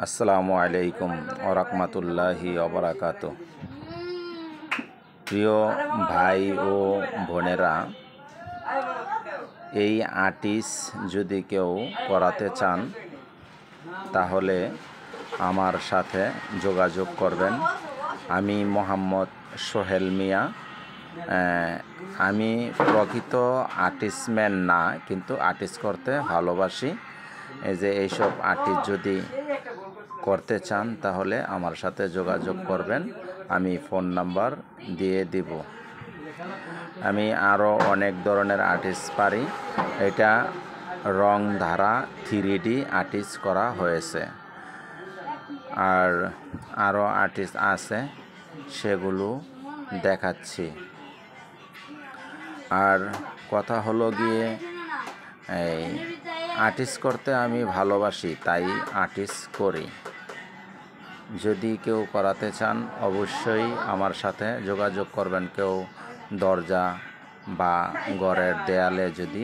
আসসালামু আলাইকুম ওয়া রাহমাতুল্লাহি ওয়া বারাকাতুহু। প্রিয় ভাই ও বোনেরা, এই আর্টিস্ট যদি কেউ করাতে চান তাহলে আমার সাথে যোগাযোগ করবেন। আমি মোহাম্মদ সোহেল মিয়া। আমি প্রকৃত আর্টিস্টম্যান না, কিন্তু আর্টিস্ট করতে ভালোবাসি। এই যে এইসব আর্টিস্ট যদি করতে চান তাহলে আমার সাথে যোগাযোগ করবেন, আমি ফোন নাম্বার দিয়ে দিব। আমি আরও অনেক ধরনের আর্টিস্ট পারি। এটা রং ধারা 3D আর্টিস্ট করা হয়েছে, আর আরও আর্টিস্ট আছে, সেগুলো দেখাচ্ছি। আর কথা হলো গিয়ে এই আর্টিস্ট করতে আমি ভালোবাসি, তাই আর্টিস্ট করি। যদি কেউ করাতে চান অবশ্যই আমার সাথে যোগাযোগ করবেন। কেউ দরজা বা ঘরের দেয়ালে যদি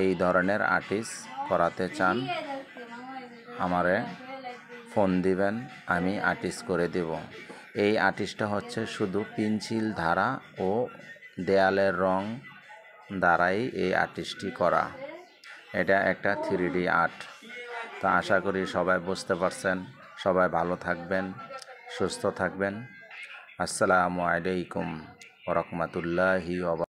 এই ধরনের আর্টিস্ট করাতে চান আমারে ফোন দিবেন, আমি আর্টিস্ট করে দেব। এই আর্টিস্টটা হচ্ছে শুধু পেন্সিল ধারা ও দেয়ালের রং দ্বারাই এই আর্টিস্টটি করা। এটা একটা 3D আর্ট। তো আশা করি সবাই বুঝতে পারছেন। সবাই ভালো থাকবেন, সুস্থ থাকবেন। আসসালামু আলাইকুম ওয়া রাহমাতুল্লাহি ওয়া বারাকাতুহু।